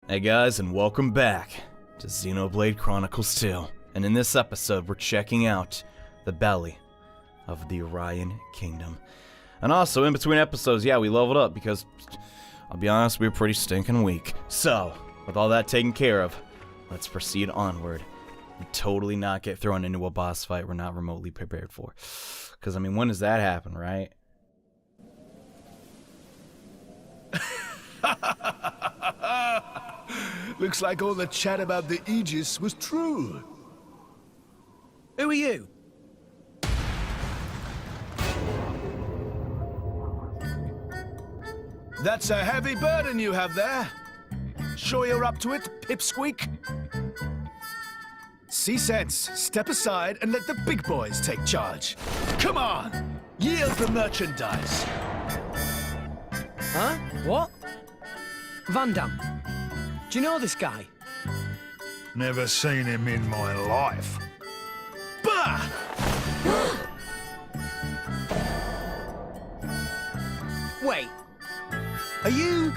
Hey guys, and welcome back to Xenoblade Chronicles 2. And in this episode, we're checking out the belly of the Urayan Kingdom. And also, in between episodes, yeah, we leveled up because, I'll be honest, we were pretty stinking weak. So, with all that taken care of, let's proceed onward. We totally not get thrown into a boss fight we're not remotely prepared for. Because, I mean, when does that happen, right? Looks like all the chat about the Aegis was true. Who are you? That's a heavy burden you have there. Sure you're up to it, Pipsqueak? C-Sense, step aside and let the big boys take charge. Come on, yield the merchandise. Huh? What? Van Damme. Do you know this guy? Never seen him in my life. Bah! Wait. Are you...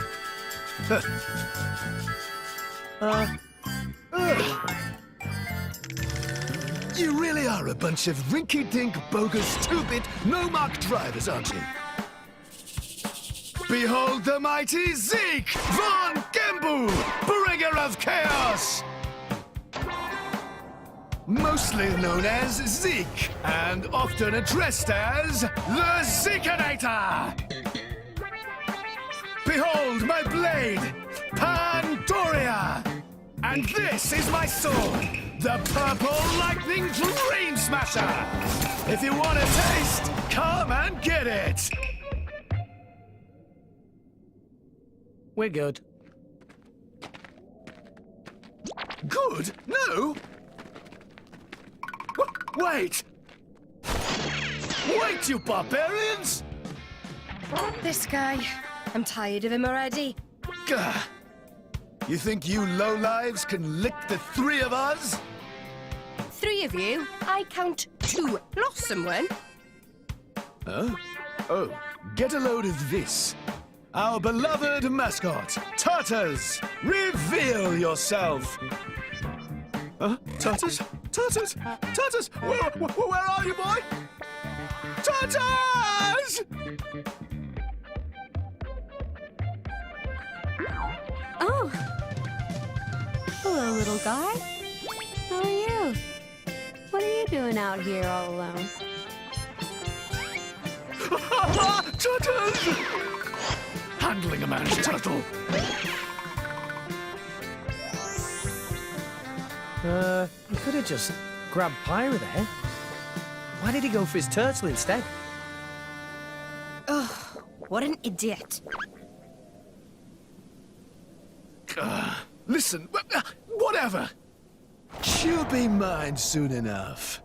You really are a bunch of rinky-dink, bogus, two-bit, no-mark drivers, aren't you? Behold the mighty Zeke von Gembu, bringer of chaos! Mostly known as Zeke, and often addressed as the Zekenator! Behold my blade, Pandoria! And this is my sword, the Purple Lightning Dream Smasher! If you want a taste, come and get it! We're good. Good? No? Wait! Wait, you barbarians! This guy. I'm tired of him already. Gah. You think you lowlives can lick the three of us? Three of you? I count two. Lost someone? Huh? Oh, get a load of this. Our beloved mascot, Tartars! Reveal yourself! Huh? Tartars? Tartars? Tartars! Where are you, boy? Tartars! Oh. Hello, little guy. How are you? What are you doing out here all alone? Tartars! Handling a man's turtle. You could have just grabbed Pyra there. Why did he go for his turtle instead? Ugh, what an idiot. Listen, whatever. She'll be mine soon enough.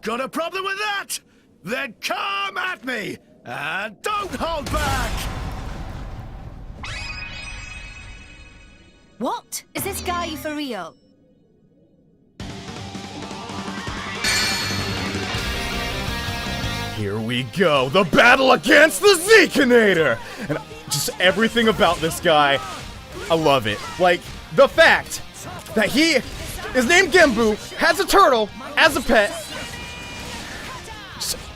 Got a problem with that? Then come at me, and don't hold back! What? Is this guy for real? Here we go, the battle against the Zekenator! And just everything about this guy, I love it. Like, the fact that he is named Gembu, has a turtle as a pet.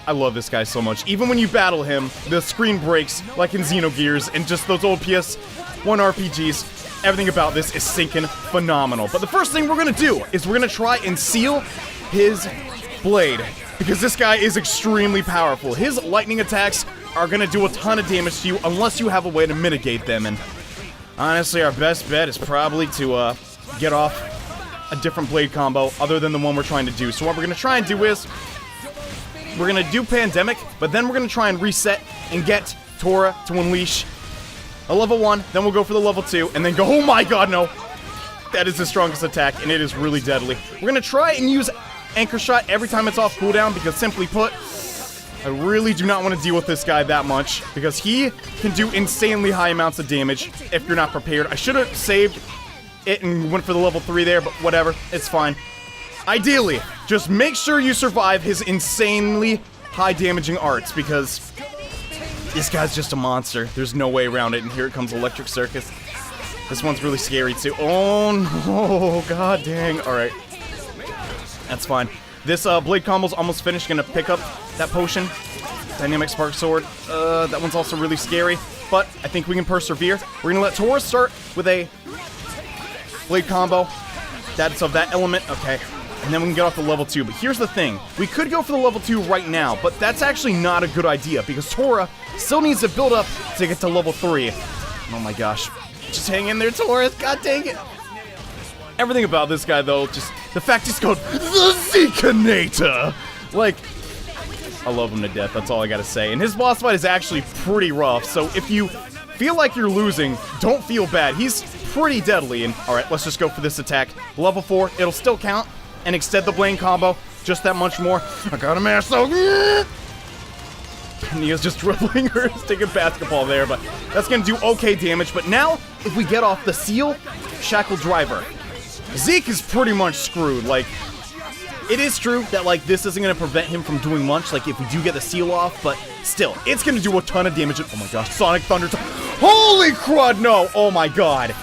I love this guy so much. Even when you battle him, the screen breaks like in Xenogears and just those old PS1 RPGs. Everything about this is sinking phenomenal. But the first thing we're gonna do is we're gonna try and seal his blade, because this guy is extremely powerful. His lightning attacks are gonna do a ton of damage to you unless you have a way to mitigate them. And honestly, our best bet is probably to get off a different blade combo other than the one we're trying to do. So what we're gonna try and do is we're gonna do Pandemic, but then we're gonna try and reset and get Tora to unleash a level 1, then we'll go for the level 2, and then go, oh my god, no! That is the strongest attack, and it is really deadly. We're gonna try and use Anchor Shot every time it's off cooldown, because simply put, I really do not want to deal with this guy that much, because he can do insanely high amounts of damage if you're not prepared. I should have saved it and went for the level 3 there, but whatever, it's fine. Ideally, just make sure you survive his insanely high damaging arts, because this guy's just a monster. There's no way around it, and here it comes Electric Circus. This one's really scary too. Oh no, god dang. Alright. That's fine. This blade combo's almost finished. Gonna pick up that potion. Dynamic Spark Sword. That one's also really scary, but I think we can persevere. We're gonna let Taurus start with a blade combo. That's of that element. Okay. And then we can get off the level 2. But here's the thing. We could go for the level 2 right now, but that's actually not a good idea because Tora still needs to build up to get to level 3. Oh my gosh. Just hang in there, Taurus. God dang it. Everything about this guy, though, just the fact he's called the Zekenator. Like, I love him to death. That's all I gotta say. And his boss fight is actually pretty rough. So if you feel like you're losing, don't feel bad. He's pretty deadly. And all right, let's just go for this attack. Level 4. It'll still count. And extend the blade combo just that much more. I got him, ass though. Nia's just dribbling her, taking basketball there, but that's gonna do okay damage. But now, if we get off the seal, Shackle Driver, Zeke is pretty much screwed. Like, it is true that like this isn't gonna prevent him from doing much. Like if we do get the seal off, but still, it's gonna do a ton of damage. Oh my gosh, Sonic Thunder! Holy crud! No! Oh my god!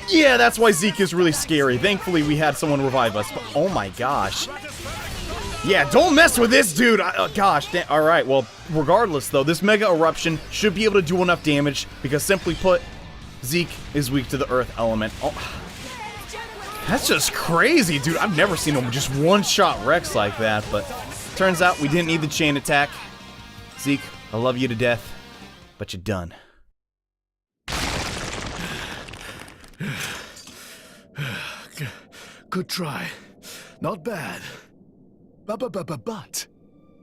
Yeah, that's why Zeke is really scary. Thankfully, we had someone revive us, but oh my gosh. Yeah, don't mess with this dude. Gosh, all right, well, regardless, though, this Mega Eruption should be able to do enough damage because, simply put, Zeke is weak to the Earth element. Oh, that's just crazy, dude. I've never seen him just one-shot Rex like that, but turns out we didn't need the chain attack. Zeke, I love you to death, but you're done. Good try. Not bad. But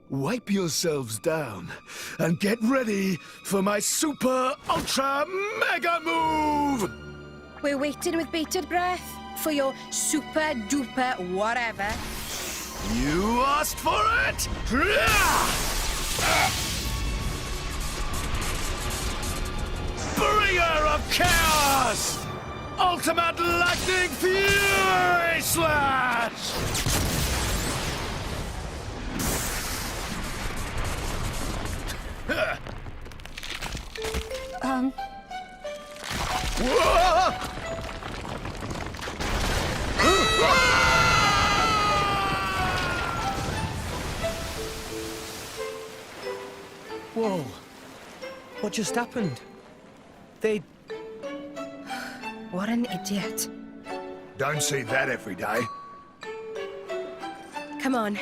wipe yourselves down and get ready for my super ultra mega move! We're waiting with bated breath for your super duper whatever. You asked for it! Bringer of Chaos! Ultimate Lightning Fury Slash! Whoa. What just happened? They... What an idiot. Don't see that every day. Come on.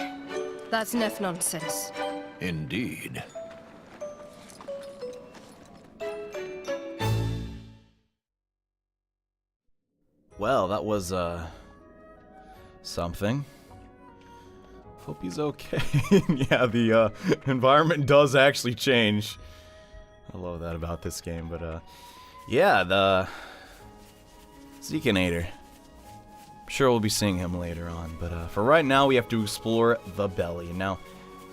That's enough nonsense. Indeed. Well, that was, something. Hope he's okay. Yeah, the, environment does actually change. I love that about this game, but, yeah, the Zekenator. Sure, we'll be seeing him later on, but, for right now, we have to explore the belly. Now,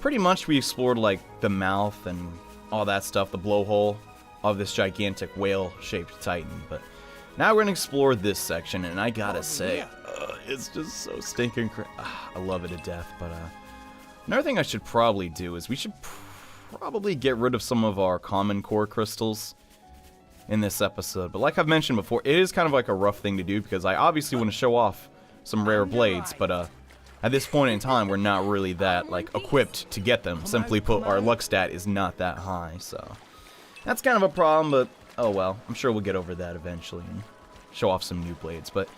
pretty much we explored, like, the mouth and all that stuff, the blowhole of this gigantic whale-shaped titan, but now we're gonna explore this section, and I gotta say, it's just so stinking I love it to death, but, another thing I should probably do is we should probably get rid of some of our common core crystals in this episode. But like I've mentioned before, it is kind of like a rough thing to do because I obviously want to show off some rare blades, but, at this point in time, we're not really that, like, equipped to get them. Simply put, our luck stat is not that high, so that's kind of a problem, but oh well. I'm sure we'll get over that eventually and show off some new blades, but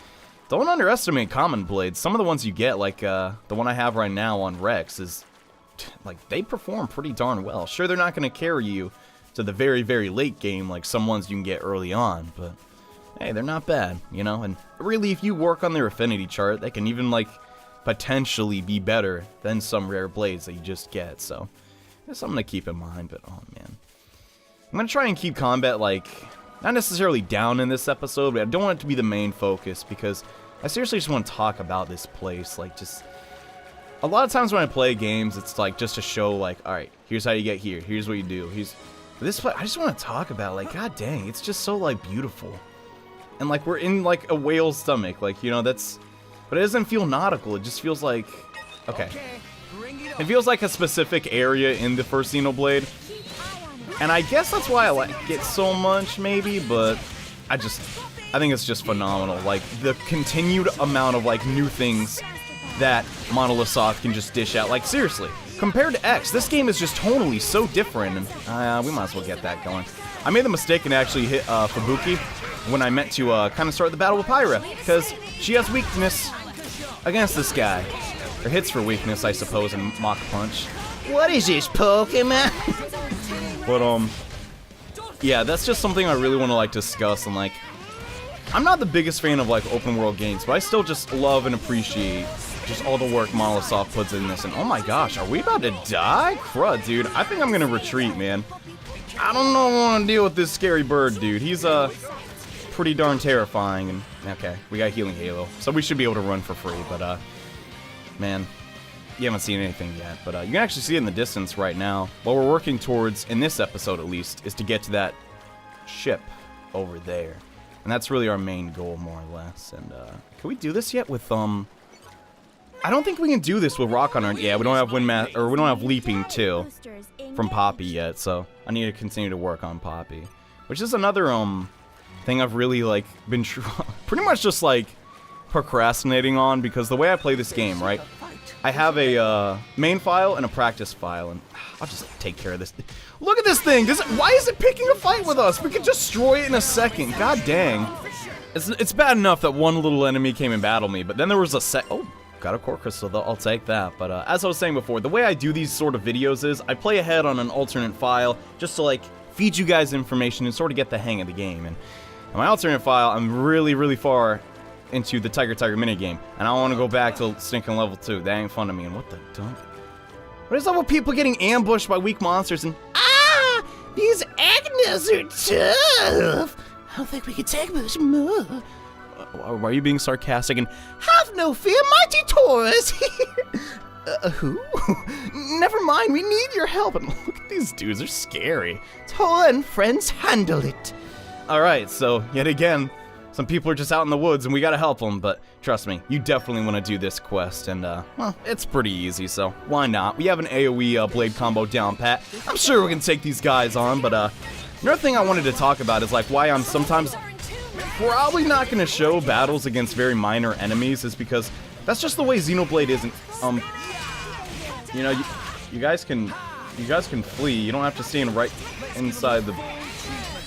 don't underestimate common blades. Some of the ones you get, like, the one I have right now on Rex is, like, they perform pretty darn well. Sure, they're not going to carry you to the very, very late game like some ones you can get early on, but hey, they're not bad, you know? And really, if you work on their affinity chart, they can even, like, potentially be better than some rare blades that you just get, so there's something to keep in mind, but oh man. I'm going to try and keep combat, like, not necessarily down in this episode, but I don't want it to be the main focus because I seriously just want to talk about this place, like, just a lot of times when I play games, it's like just to show, like, alright, here's how you get here, here's what you do, this place, I just want to talk about, like, god dang, it's just so, like, beautiful. And, like, we're in, like, a whale's stomach, like, you know, that's, but it doesn't feel nautical, it just feels like, okay. It feels like a specific area in the first Xenoblade. And I guess that's why I like it so much, maybe, but I think it's just phenomenal. Like, the continued amount of, like, new things that Monolith Soft can just dish out. Like, seriously, compared to X, this game is just tonally so different, and we might as well get that going. I made the mistake and actually hit Fubuki when I meant to kind of start the battle with Pyra, because she has weakness against this guy. Or hits for weakness, I suppose, in Mach Punch. What is this, Pokemon? But, yeah, that's just something I really want to, like, discuss, and, like, I'm not the biggest fan of, like, open world games, but I still just love and appreciate just all the work Monolith Soft puts in this, and oh my gosh, are we about to die? Crud, dude, I think I'm gonna retreat, man. I don't know if I want to deal with this scary bird, dude. He's, pretty darn terrifying, and, okay, we got Healing Halo, so we should be able to run for free, but, man, you haven't seen anything yet, but you can actually see it in the distance right now. What we're working towards, in this episode at least, is to get to that ship over there. And that's really our main goal, more or less. And, can we do this yet with, I don't think we can do this with Rock on our, yeah, we don't have we don't have Leaping 2 from Poppy yet, so I need to continue to work on Poppy. Which is another, thing I've really, like, been pretty much just, like, procrastinating on, because the way I play this game, right? I have a main file and a practice file, and I'll just take care of this. Look at this thing! Why is it picking a fight with us? We could destroy it in a second. God dang. It's bad enough that one little enemy came and battled me, but then there was a oh, got a core crystal though. I'll take that. But as I was saying before, the way I do these sort of videos is I play ahead on an alternate file just to, like, feed you guys information and sort of get the hang of the game. And in my alternate file, I'm really, really far into the Tiger minigame, and I want to go back to stinking level 2. That ain't fun to me. And what the dump? What is up with people getting ambushed by weak monsters and these Agnes are tough. I don't think we can take much more. Why are you being sarcastic? And have no fear, mighty Taurus here. Who? Never mind, we need your help. And look at these dudes, they're scary. Tora and friends handle it. Alright, so yet again, some people are just out in the woods and we gotta help them, but trust me, you definitely want to do this quest, and well, it's pretty easy, so why not? We have an AoE blade combo down pat. I'm sure we can take these guys on, but another thing I wanted to talk about is, like, why I'm sometimes probably not gonna show battles against very minor enemies is because that's just the way Xenoblade is. And, you know, you guys can flee. You don't have to stay right inside the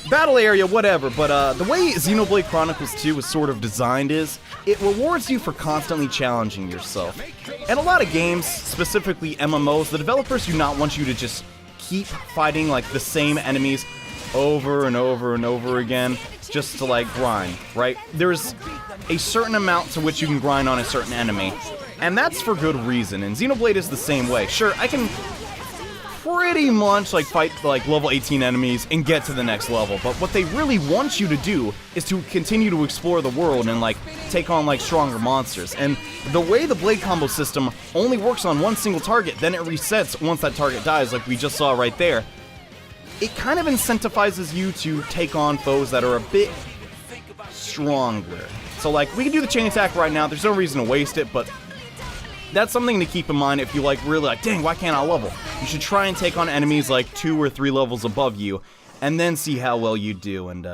battle area, whatever, but the way Xenoblade Chronicles 2 is sort of designed is, it rewards you for constantly challenging yourself. And a lot of games, specifically MMOs, the developers do not want you to just keep fighting, like, the same enemies over and over and over again, just to, like, grind, right? There's a certain amount to which you can grind on a certain enemy, and that's for good reason, and Xenoblade is the same way. Sure, I can pretty much, like, fight, like, level 18 enemies and get to the next level, but what they really want you to do is to continue to explore the world and, like, take on, like, stronger monsters. And the way the blade combo system only works on one single target, then it resets once that target dies, like we just saw right there, it kind of incentivizes you to take on foes that are a bit stronger. So, like, we can do the chain attack right now, there's no reason to waste it, but that's something to keep in mind if you, like, really, like, dang, why can't I level? You should try and take on enemies, like, 2 or 3 levels above you, and then see how well you do. And,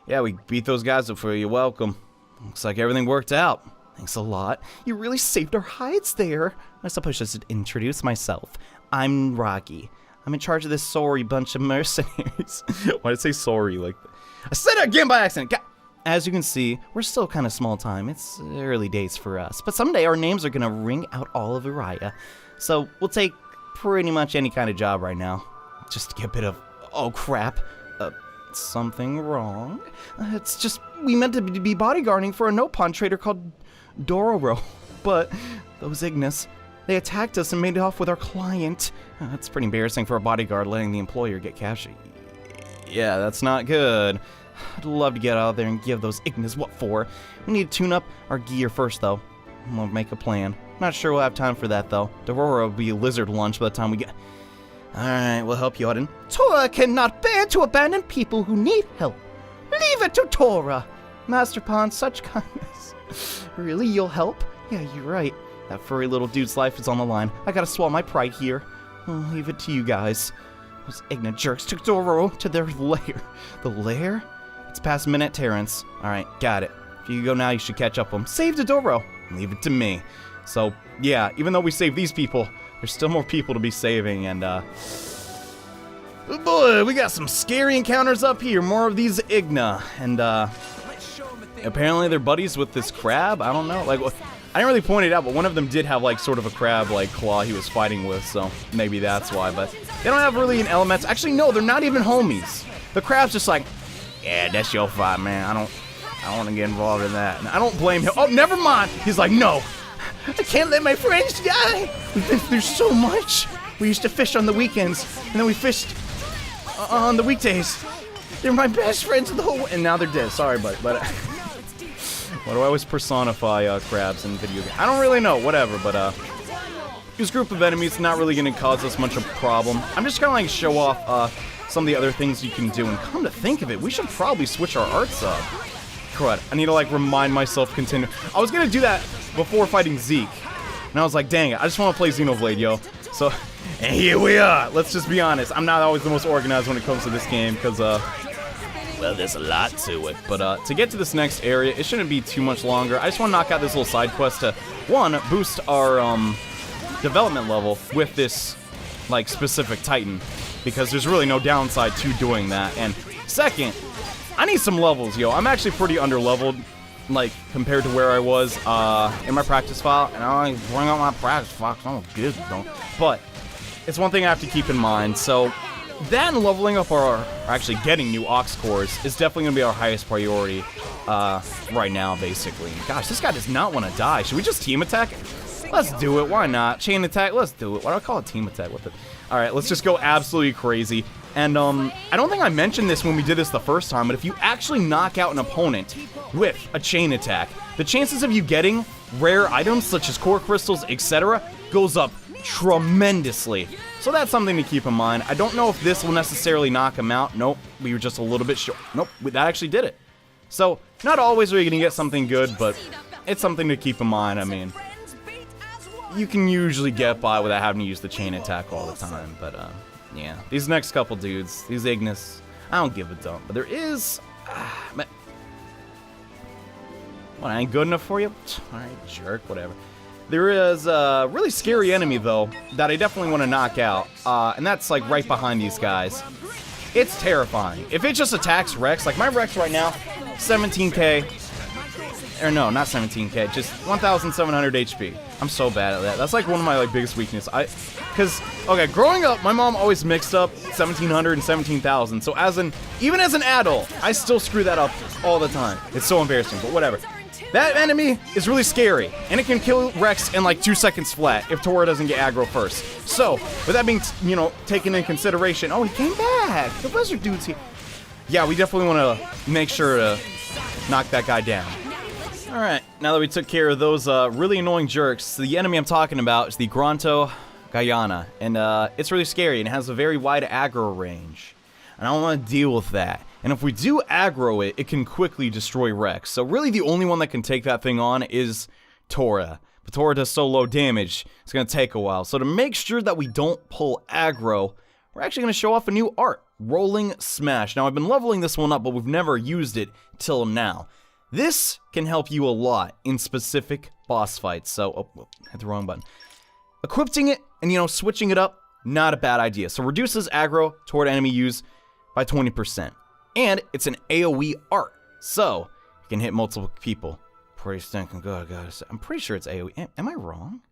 yeah, we beat those guys up for you. You're welcome. Looks like everything worked out. Thanks a lot. You really saved our hides there. I suppose I should introduce myself. I'm Rocky. I'm in charge of this sorry bunch of mercenaries. Why did I say sorry like that? I said it again by accident. As you can see, we're still kind of small time. It's early days for us. But someday our names are going to ring out all of Urayan. So we'll take pretty much any kind of job right now. Just to get a bit of, oh crap, something wrong? It's just, we meant to be bodyguarding for a no-pawn trader called Dororo. But those Ignis, they attacked us and made it off with our client. It's pretty embarrassing for a bodyguard letting the employer get cash. Yeah, that's not good. I'd love to get out there and give those Ignis what for. We need to tune up our gear first, though. We'll make a plan. Not sure we'll have time for that, though. Dororo will be lizard lunch by the time we get... Alright, we'll help you out. And Tora cannot bear to abandon people who need help. Leave it to Tora. Master Pawn, such kindness. Really, you'll help? Yeah, you're right. That furry little dude's life is on the line. I gotta swallow my pride here. I'll leave it to you guys. Those ignorant jerks took Dororo to their lair. The lair? It's past Minute Terrence. Alright, got it. If you go now, you should catch up with him. Save Dodoro. Leave it to me. So, yeah, even though we saved these people, there's still more people to be saving, and, oh boy, we got some scary encounters up here. More of these Igna, and, apparently they're buddies with this crab. I don't know. Like, I didn't really point it out, but one of them did have, like, sort of a crab, like, claw he was fighting with, so maybe that's why. But they don't have really an element. Actually, no, they're not even homies. The crab's just like, yeah, that's your fight, man. I don't want to get involved in that. And I don't blame him. Oh, never mind. He's like, no, I can't let my friends die. We've been through so much. We used to fish on the weekends, and then we fished on the weekdays. They're my best friends in the whole... And now they're dead. Sorry, but why do I always personify crabs in video games? I don't really know, whatever, but this group of enemies not really going to cause us much of a problem. I'm just going to like show off some of the other things you can do, and come to think of it, we should probably switch our arts up. Crud, I need to like remind myself continue. I was going to do that before fighting Zeke, and I was like, dang it, I just want to play Xenoblade, yo. So, and here we are. Let's just be honest, I'm not always the most organized when it comes to this game, because, well, there's a lot to it. But to get to this next area, it shouldn't be too much longer. I just want to knock out this little side quest to, one, boost our development level with this, like, specific Titan, because there's really no downside to doing that. And second, I need some levels, yo. I'm actually pretty under-leveled, like, compared to where I was in my practice file. And I like bring out my practice file, I don't good, though. But it's one thing I have to keep in mind. So that and leveling up our, actually getting new Ox cores is definitely going to be our highest priority right now, basically. Gosh, this guy does not want to die. Should we just team attack? Let's do it. Why not? Chain attack? Let's do it. Why do I call it team attack with it? Alright, let's just go absolutely crazy. And, I don't think I mentioned this when we did this the first time, but if you actually knock out an opponent with a chain attack, the chances of you getting rare items such as core crystals, etc., goes up tremendously. So that's something to keep in mind. I don't know if this will necessarily knock him out. Nope, we were just a little bit short. Nope, that actually did it. So, not always are you going to get something good, but it's something to keep in mind. I mean, you can usually get by without having to use the chain attack all the time, but, yeah. These next couple dudes, these Ignis, I don't give a dump, but there is... what, I ain't good enough for you? Alright, jerk, whatever. There is a really scary enemy, though, that I definitely want to knock out, and that's, like, right behind these guys. It's terrifying. If it just attacks Rex, like, my Rex right now, 17k, or no, not 17k, just 1,700 HP. I'm so bad at that. That's, like, one of my, like, biggest weaknesses. Because, okay, growing up, my mom always mixed up 1,700 and 17,000, so even as an adult, I still screw that up all the time. It's so embarrassing, but whatever. That enemy is really scary, and it can kill Rex in like 2 seconds flat if Tora doesn't get aggro first. So, with that being, you know, taken in consideration, oh, he came back! The Blizzard dude's here. Yeah, we definitely want to make sure to knock that guy down. Alright, now that we took care of those really annoying jerks, the enemy I'm talking about is the Gronto Guyana, and it's really scary, and it has a very wide aggro range. And I don't want to deal with that. And if we do aggro it, it can quickly destroy Rex. So really the only one that can take that thing on is Tora. But Tora does so low damage, it's going to take a while. So to make sure that we don't pull aggro, we're actually going to show off a new art, Rolling Smash. Now I've been leveling this one up, but we've never used it till now. This can help you a lot in specific boss fights. So, oh, hit the wrong button. Equipping it and, you know, switching it up, not a bad idea. So reduces aggro toward enemy use by 20%. And it's an AoE art, so you can hit multiple people. Pretty stinking good, guys. I'm pretty sure it's AoE. Am I wrong?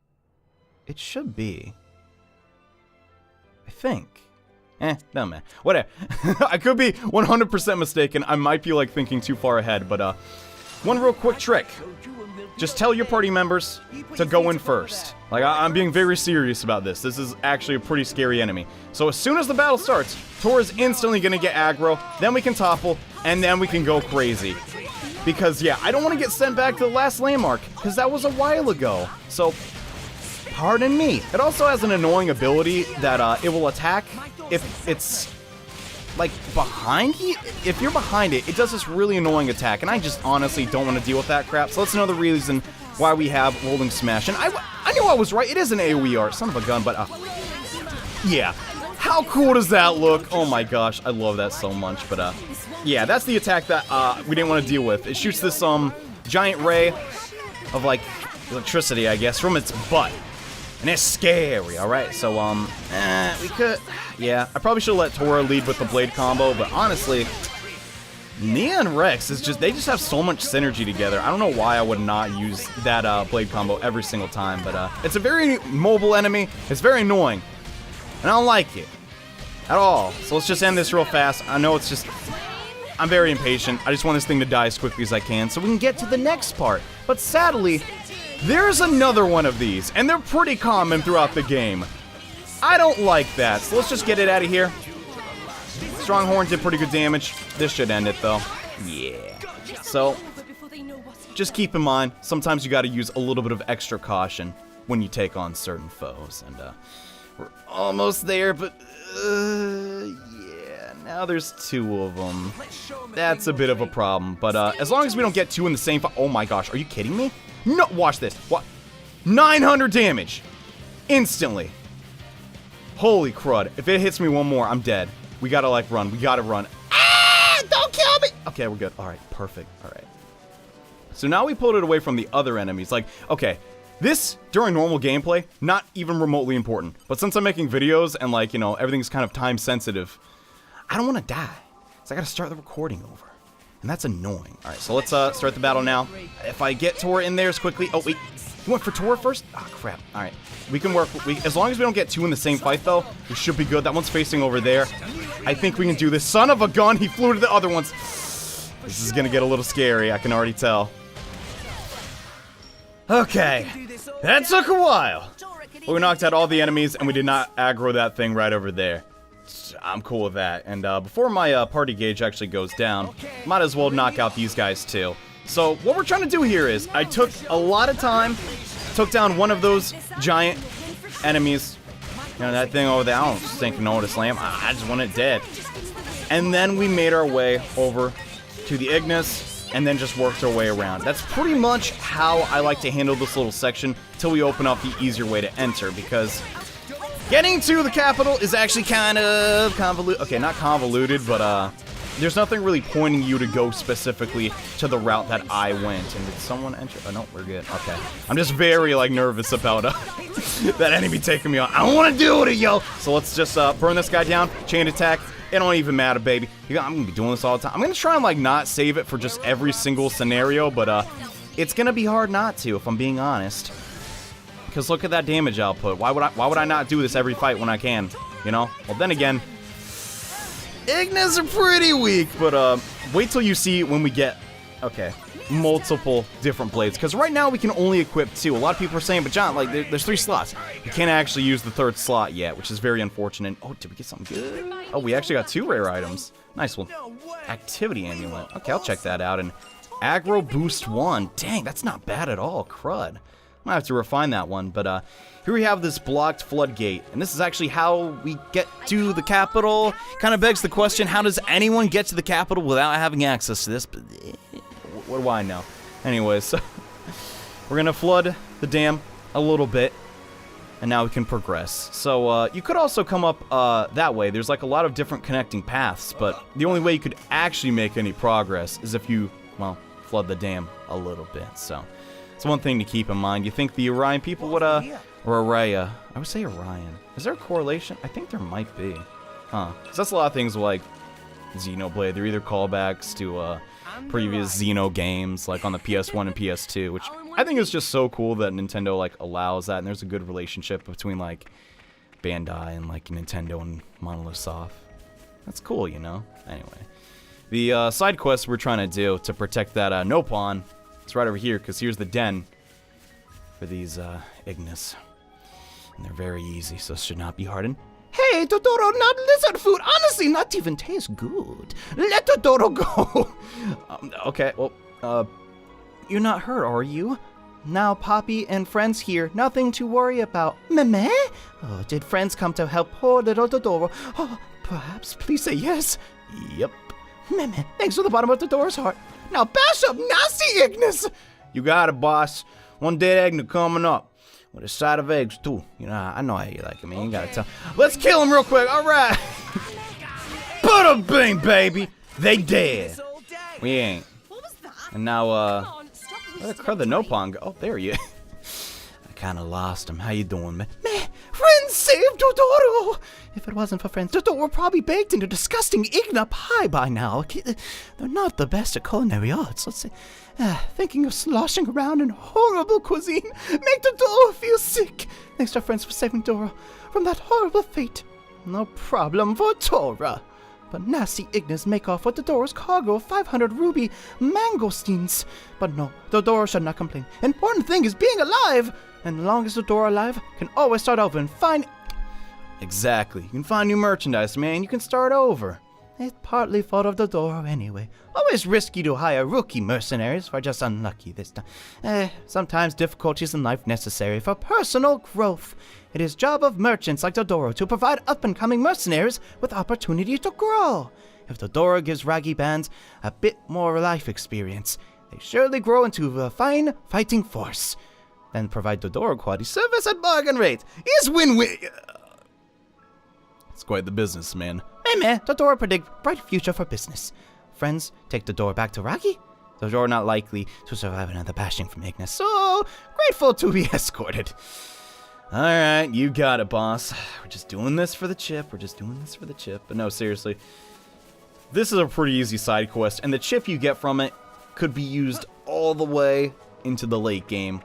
It should be. I think. No man. Whatever. I could be 100% mistaken. I might be like thinking too far ahead, but one real quick trick. Just tell your party members to go in first. Like, I'm being very serious about this. This is actually a pretty scary enemy. So as soon as the battle starts, Tora's instantly gonna get aggro, then we can topple, and then we can go crazy. Because, yeah, I don't want to get sent back to the last landmark, because that was a while ago. So, pardon me. It also has an annoying ability that it will attack if it's, like, behind you. If you're behind it, it does this really annoying attack, and I just honestly don't want to deal with that crap. So that's another reason why we have Rolling Smash. And I knew I was right. It is an AoE art, son of a gun, but yeah. How cool does that look? Oh my gosh, I love that so much. But Yeah, that's the attack that we didn't want to deal with. It shoots this giant ray of like electricity, I guess, from its butt. And it's scary, alright? So, we could... Yeah, I probably should have let Tora lead with the blade combo, but honestly, Nia and Rex is just... They just have so much synergy together. I don't know why I would not use that blade combo every single time, but it's a very mobile enemy. It's very annoying. And I don't like it. At all. So let's just end this real fast. I know it's just... I'm very impatient. I just want this thing to die as quickly as I can so we can get to the next part. But sadly... There's another one of these, and they're pretty common throughout the game. I don't like that, so let's just get it out of here. Stronghorn did pretty good damage. This should end it, though. Yeah. So, just keep in mind, sometimes you gotta use a little bit of extra caution when you take on certain foes. And, we're almost there, but, yeah, now there's 2 of them. That's a bit of a problem, but, as long as we don't get 2 in the same fight. Oh my gosh, are you kidding me? No, watch this. What? 900 damage. Instantly. Holy crud. If it hits me one more, I'm dead. We gotta, like, run. We gotta run. Ah! Don't kill me! Okay, we're good. Alright, perfect. Alright. So now we pulled it away from the other enemies. Like, okay, this, during normal gameplay, not even remotely important. But since I'm making videos and, like, you know, everything's kind of time sensitive, I don't want to die. So I gotta start the recording over. And that's annoying. Alright, so let's start the battle now. If I get Tor in there as quickly... Oh, wait. You went for Tor first? Ah, crap. Alright. We can work... As long as we don't get 2 in the same fight, though, we should be good. That one's facing over there. I think we can do this. Son of a gun! He flew to the other ones. This is gonna get a little scary. I can already tell. Okay. That took a while. But we knocked out all the enemies, and we did not aggro that thing right over there. I'm cool with that. And before my party gauge actually goes down, might as well knock out these guys too. So what we're trying to do here is, I took a lot of time, took down one of those giant enemies. You know, that thing over there, I don't think know this lamb. I just want it dead. And then we made our way over to the Ignis, and then just worked our way around. That's pretty much how I like to handle this little section, till we open up the easier way to enter, because... Getting to the capital is actually kind of convoluted. Okay, not convoluted, but there's nothing really pointing you to go specifically to the route that I went. And did someone enter? Oh, no, we're good. Okay. I'm just very, like, nervous about that enemy taking me on. I don't want to deal with it, yo! So let's just burn this guy down. Chain attack. It don't even matter, baby. I'm going to be doing this all the time. I'm going to try and, like, not save it for just every single scenario, but it's going to be hard not to, if I'm being honest. Because look at that damage output. Why would I not do this every fight when I can? You know? Well, then again, Ignis are pretty weak, but wait till you see when we get, okay, multiple different blades. Because right now we can only equip 2. A lot of people are saying, but John, like, there's 3 slots. You can't actually use the 3rd slot yet, which is very unfortunate. Oh, did we get something good? Oh, we actually got 2 rare items. Nice one. Activity amulet. Okay, I'll check that out. And aggro boost 1. Dang, that's not bad at all. Crud. I have to refine that one, but here we have this blocked floodgate, and this is actually how we get to the capital. Kind of begs the question, how does anyone get to the capital without having access to this? But what do I know? Anyways, so we're gonna flood the dam a little bit, and now we can progress. So you could also come up that way. There's like a lot of different connecting paths, but the only way you could actually make any progress is if you, well, flood the dam a little bit. So it's one thing to keep in mind. You think the Urayan people would, or Araya. I would say Urayan. Is there a correlation? I think there might be. Huh. So that's a lot of things like Xenoblade. They're either callbacks to previous Xeno games, like on the PS1 and PS2, which I think is just so cool that Nintendo, like, allows that, and there's a good relationship between, like, Bandai and, like, Nintendo and Monolith Soft. That's cool, you know? Anyway. The side quest we're trying to do to protect that Nopon, it's right over here, because here's the den for these Ignis. And they're very easy, so it should not be hard. And hey, Totoro, not lizard food. Honestly, not even tastes good. Let Totoro go. Okay, well, you're not hurt, are you? Now Poppy and friends here, nothing to worry about. Meme? Oh, did friends come to help poor little Totoro? Oh, perhaps, please say yes. Yep. Meme, thanks for the bottom of Totoro's heart. Now bash up nasty Ignis! You got it, boss. One dead Ignis coming up. With a side of eggs, too. You know, I know how you like it, man. You gotta tell. Let's kill him real quick, alright! Bada bing, baby! They dead. We ain't. What was that? And now, Where where the Nopong go? Oh, there you. I kind of lost him. How you doing, man? Friends saved Dodoro! If it wasn't for friends, Dodoro would probably baked into disgusting Igna pie by now. They're not the best at culinary arts, let's say. Thinking of sloshing around in horrible cuisine make Dodoro feel sick. Thanks to our friends for saving Doro from that horrible fate. No problem for Tora. But nasty Ignas make off with Dodoro's cargo of 500 ruby mangosteens. But no, Dodoro should not complain. Important thing is being alive! And as long as Dodoro alive, can always start over and find... Exactly. You can find new merchandise, man. You can start over. It's partly fault of Dodoro anyway. Always risky to hire rookie mercenaries, we're just unlucky this time. Sometimes difficulties in life necessary for personal growth. It is job of merchants like Dodoro to provide up-and-coming mercenaries with opportunity to grow. If Dodoro gives Raggy bands a bit more life experience, they surely grow into a fine fighting force. Then provide Dodoro quality service at bargain rate. Is win-win. It's quite the business, man. Hey, Dodoro predict bright future for business. Friends, take Dodoro back to Raggy. Dodoro not likely to survive another bashing from Ignis, so grateful to be escorted. Alright, you got it, boss. We're just doing this for the chip. But no, seriously. This is a pretty easy side quest, and the chip you get from it could be used all the way into the late game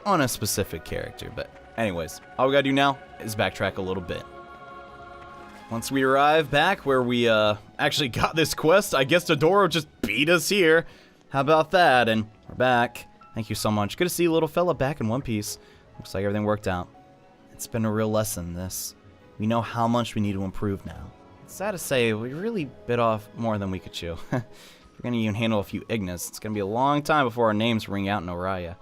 on a specific character. But anyways, all we gotta do now is backtrack a little bit. Once we arrive back where we actually got this quest, I guess Dodoro just beat us here. How about that? And we're back. Thank you so much. Good to see little fella back in one piece. Looks like everything worked out. It's been a real lesson, this. We know how much we need to improve now. It's sad to say, we really bit off more than we could chew. If we're gonna even handle a few Ignis, it's gonna be a long time before our names ring out in Urayan.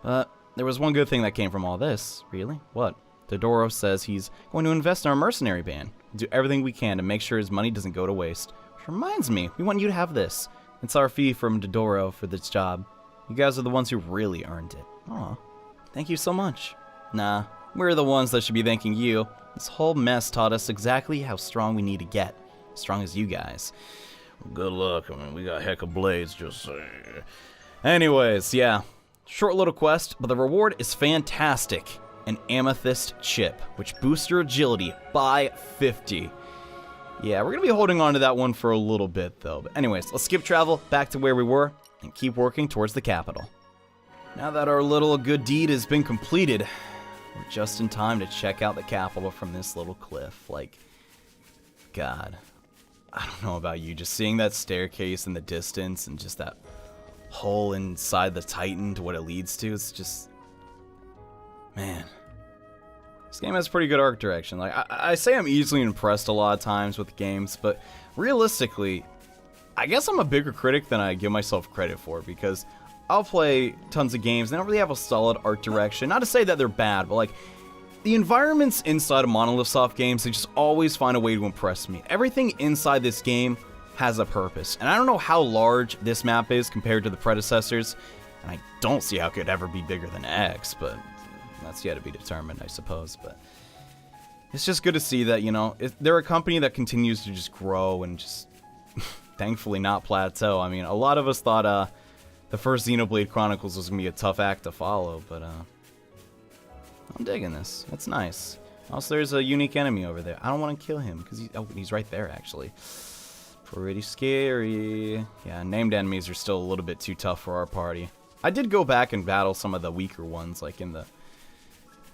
But there was one good thing that came from all this. Really? What? Dodoro says he's going to invest in our mercenary band. Do everything we can to make sure his money doesn't go to waste. Which reminds me, we want you to have this. It's our fee from Dodoro for this job. You guys are the ones who really earned it. Aw. Thank you so much. Nah, we're the ones that should be thanking you. This whole mess taught us exactly how strong we need to get. As strong as you guys. Good luck. I mean, we got heck of blades, just saying. Anyways, yeah. Short little quest, but the reward is fantastic. An amethyst chip, which boosts your agility by 50. Yeah, we're going to be holding on to that one for a little bit, though. But anyways, let's skip travel back to where we were and keep working towards the capital. Now that our little good deed has been completed, we're just in time to check out the capital from this little cliff. Like, God, I don't know about you, just seeing that staircase in the distance and just that hole inside the Titan to what it leads to, it's just, man. This game has pretty good art direction. Like, I say I'm easily impressed a lot of times with games, but realistically, I guess I'm a bigger critic than I give myself credit for, because I'll play tons of games, they don't really have a solid art direction. Not to say that they're bad, but like, the environments inside of Monolith Soft games, they just always find a way to impress me. Everything inside this game has a purpose, and I don't know how large this map is compared to the predecessors, and I don't see how it could ever be bigger than X, but that's yet to be determined, I suppose. But it's just good to see that, you know, they're a company that continues to just grow and just thankfully not plateau. I mean, a lot of us thought the first Xenoblade Chronicles was going to be a tough act to follow, but I'm digging this. It's nice. Also, there's a unique enemy over there. I don't want to kill him because he's right there, actually. Pretty scary. Yeah, named enemies are still a little bit too tough for our party. I did go back and battle some of the weaker ones, like in the,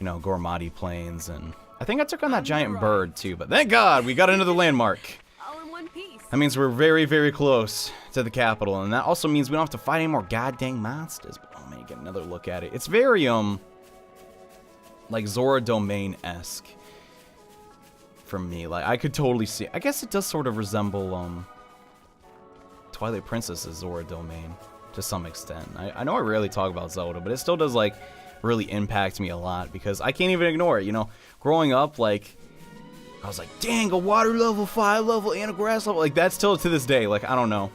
you know, Gormati Plains, and I think I took on that giant bird too, but thank God we got another landmark. All in one piece. That means we're very, very close to the capital, and that also means we don't have to fight any more goddamn monsters. But oh man, get another look at it. It's very like Zora Domain-esque for me. Like, I could totally see, I guess it does sort of resemble Twilight Princess's Zora Domain to some extent. I know I rarely talk about Zelda, but it still does like really impact me a lot because I can't even ignore it. You know, growing up, like, I was like, dang, a water level, fire level, and a grass level. Like, that's still to this day. Like, I don't know.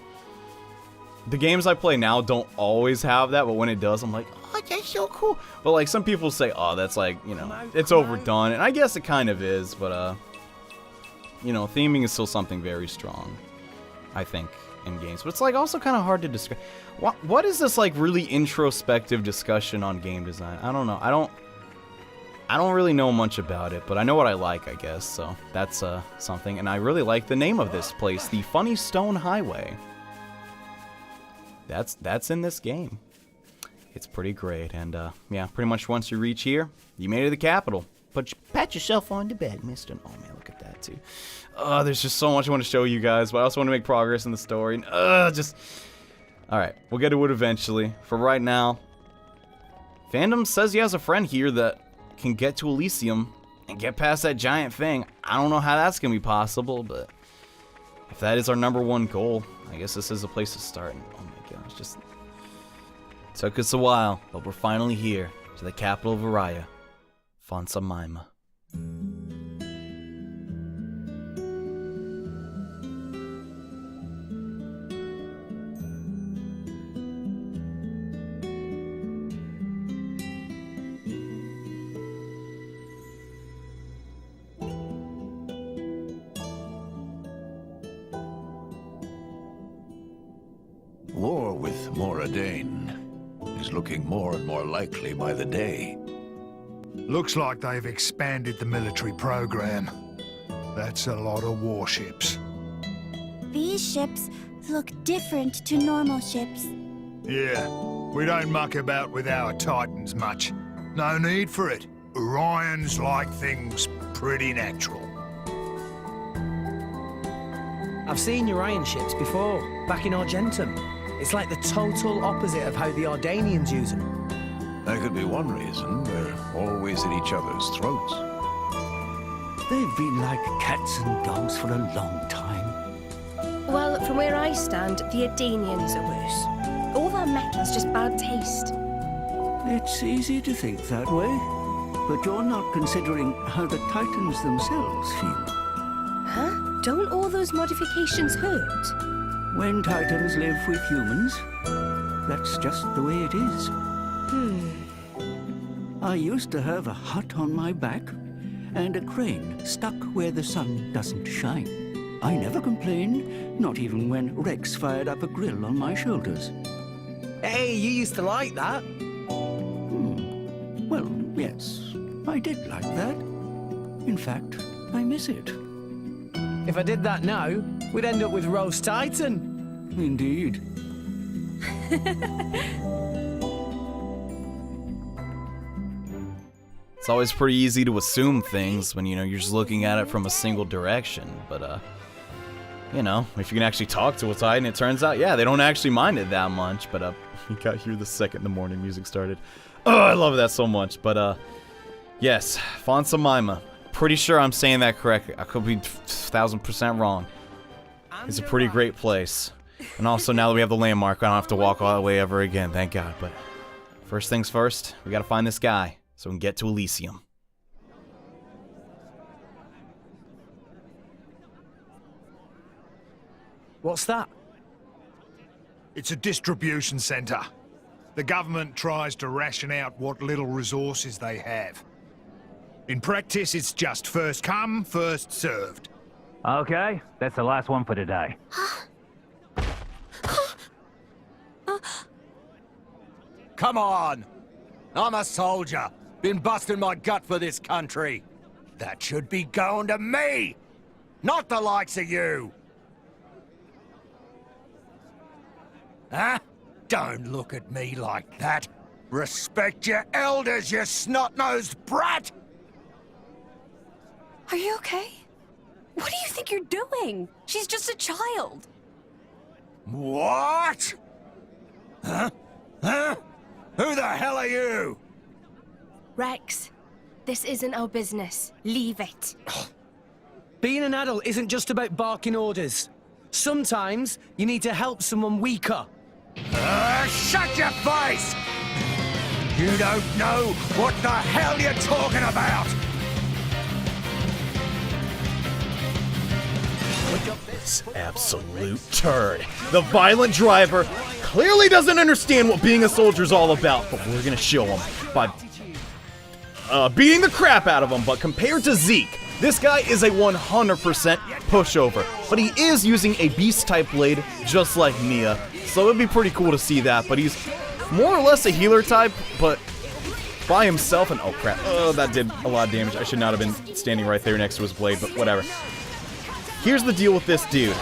The games I play now don't always have that, but when it does, I'm like, oh, that's so cool. But like, some people say, oh, that's like, you know, it's overdone, and I guess it kind of is, but you know, theming is still something very strong. I think, in games. But it's like also kind of hard to describe. What is this like really introspective discussion on game design? I don't know. I don't really know much about it, but I know what I like, I guess. So that's something. And I really like the name of this place, the Funny Stone Highway. That's in this game. It's pretty great, and yeah, pretty much once you reach here, you made it to the capital. Pat yourself on the bed, mister. Oh man, look at that too. There's just so much I want to show you guys, but I also want to make progress in the story. Just all right, we'll get to it eventually. For right now, Fandom says he has a friend here that can get to Elysium and get past that giant thing. I don't know how that's gonna be possible, but if that is our #1 goal, I guess this is a place to start. And, oh my gosh, just took us a while, but we're finally here to the capital of Urayan, Fonsa Maima. War with Moradane is looking more and more likely by the day. Looks like they've expanded the military program. That's a lot of warships. These ships look different to normal ships. Yeah, we don't muck about with our Titans much. No need for it. Orions like things pretty natural. I've seen Urayan ships before, back in Argentum. It's like the total opposite of how the Ardanians use them. That could be one reason. We're always at each other's throats. They've been like cats and dogs for a long time. Well, from where I stand, the Ardanians are worse. All their metal's just bad taste. It's easy to think that way, but you're not considering how the Titans themselves feel. Huh? Don't all those modifications hurt? When Titans live with humans, that's just the way it is. I used to have a hut on my back and a crane stuck where the sun doesn't shine. I never complained, not even when Rex fired up a grill on my shoulders. Hey, you used to like that. Well, yes, I did like that. In fact, I miss it. If I did that now, we'd end up with Roast Titan. Indeed. It's always pretty easy to assume things when, you know, you're just looking at it from a single direction. But, you know, if you can actually talk to a Titan, it turns out, yeah, they don't actually mind it that much. But, you got here the second the morning music started. Oh, I love that so much. But, yes, Fonsa Maima. Pretty sure I'm saying that correctly. I could be 1000% wrong. It's a pretty great place. And also, now that we have the landmark, I don't have to walk all that way ever again, thank God. But first things first, we gotta find this guy so we can get to Elysium. What's that? It's a distribution center. The government tries to ration out what little resources they have. In practice, it's just first come, first served. Okay, that's the last one for today. Come on! I'm a soldier. Been busting my gut for this country. That should be going to me! Not the likes of you! Huh? Don't look at me like that. Respect your elders, you snot-nosed brat! Are you okay? What do you think you're doing? She's just a child. What? Huh? Huh? Who the hell are you? Rex, this isn't our business. Leave it. Being an adult isn't just about barking orders. Sometimes you need to help someone weaker. Shut your face! You don't know what the hell you're talking about! This absolute turd. The violent driver clearly doesn't understand what being a soldier's all about, but we're gonna show him by beating the crap out of him. But compared to Zeke, This guy is a 100% pushover, but he is using a beast-type blade just like Nia, so it'd be pretty cool to see that, but he's more or less a healer type, but by himself, and oh crap, oh, that did a lot of damage. I should not have been standing right there next to his blade, but whatever. Here's the deal with this dude.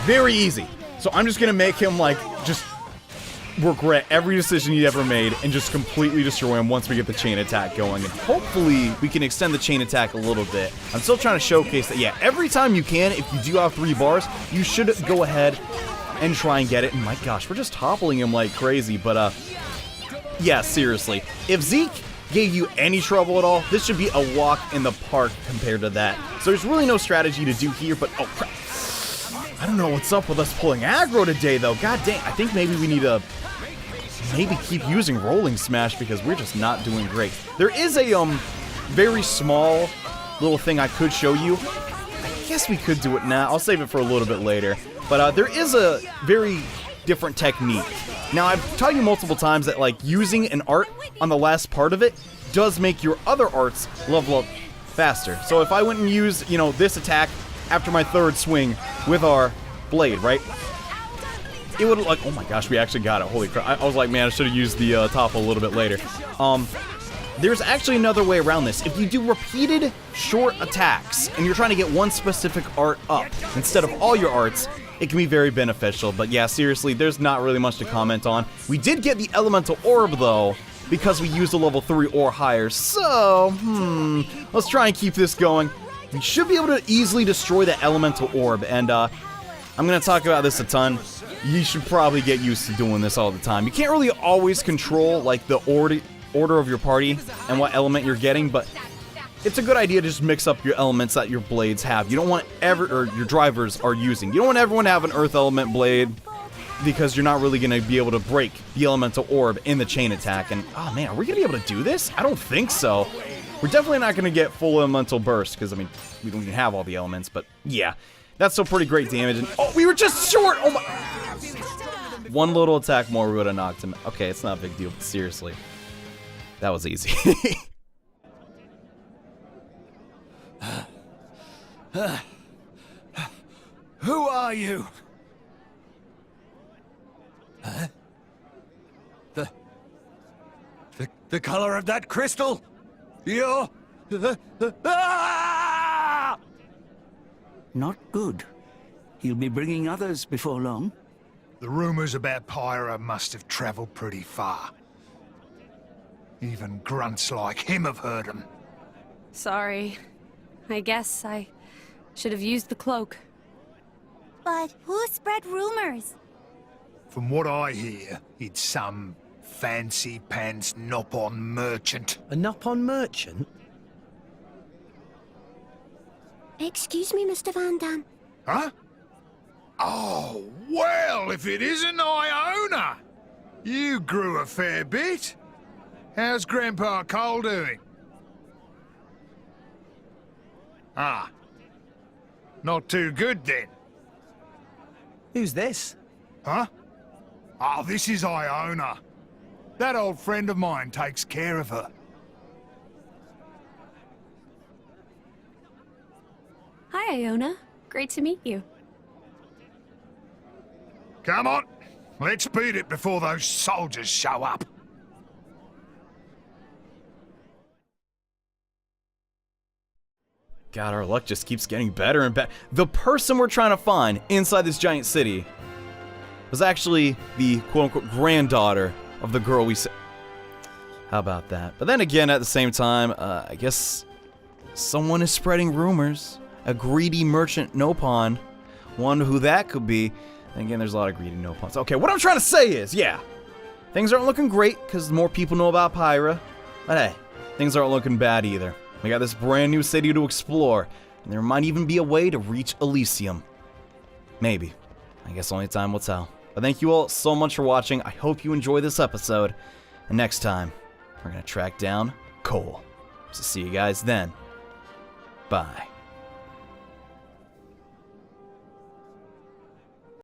Very easy. So I'm just gonna make him, like, just regret every decision he ever made and just completely destroy him once we get the chain attack going. And hopefully we can extend the chain attack a little bit. I'm still trying to showcase that, yeah, every time you can, if you do have 3 bars, you should go ahead and try and get it. And my gosh, we're just toppling him like crazy, but yeah, seriously. If Zeke gave you any trouble at all, this should be a walk in the park compared to that. So there's really no strategy to do here, but oh crap. I don't know what's up with us pulling aggro today, though. God dang, I think maybe we need to maybe keep using Rolling Smash because we're just not doing great. There is a very small little thing I could show you. I guess we could do it now. I'll save it for a little bit later. But there is a very different technique. Now, I've taught you multiple times that, like, using an art on the last part of it does make your other arts level up faster. So if I went and used, you know, this attack after my 3rd swing with our blade, right? It would, like, oh my gosh, we actually got it. Holy crap. I was like, man, I should have used the top a little bit later. There's actually another way around this. If you do repeated short attacks and you're trying to get one specific art up instead of all your arts, it can be very beneficial. But yeah, seriously, there's not really much to comment on. We did get the elemental orb, though, because we used a level 3 or higher. So, let's try and keep this going. We should be able to easily destroy the elemental orb, and I'm going to talk about this a ton. You should probably get used to doing this all the time. You can't really always control, like, the order of your party and what element you're getting, but it's a good idea to just mix up your elements that your blades have. You don't want or your drivers are using. You don't want everyone to have an earth element blade because you're not really going to be able to break the elemental orb in the chain attack. And, oh man, are we going to be able to do this? I don't think so. We're definitely not going to get full elemental burst because, I mean, we don't even have all the elements, but yeah. That's still pretty great damage, and oh, we were just short! Oh my... One little attack more, we would have knocked him. Okay, it's not a big deal, but seriously. That was easy. Who are you? Huh? The color of that crystal? You're... Not good. He'll be bringing others before long. The rumors about Pyra must have traveled pretty far. Even grunts like him have heard them. Sorry. I guess I should have used the cloak. But who spread rumors? From what I hear, it's some fancy-pants Nopon merchant. A Nopon merchant? Excuse me, Mr. Van Dam. Huh? Oh, well, if it isn't Iona! You grew a fair bit. How's Grandpa Cole doing? Ah. Not too good, then. Who's this? Huh? Oh, this is Iona. That old friend of mine takes care of her. Hi, Iona. Great to meet you. Come on, let's beat it before those soldiers show up. God, our luck just keeps getting better and better. The person we're trying to find inside this giant city was actually the quote-unquote granddaughter of the girl we said. How about that? But then again, at the same time, I guess someone is spreading rumors. A greedy merchant Nopon. Wonder who that could be. And again, there's a lot of greedy Nopons. Okay, what I'm trying to say is, yeah, things aren't looking great because more people know about Pyra. But hey, things aren't looking bad either. We got this brand new city to explore, and there might even be a way to reach Elysium. Maybe. I guess only time will tell. But thank you all so much for watching. I hope you enjoyed this episode. And next time, we're going to track down Cole. So see you guys then. Bye.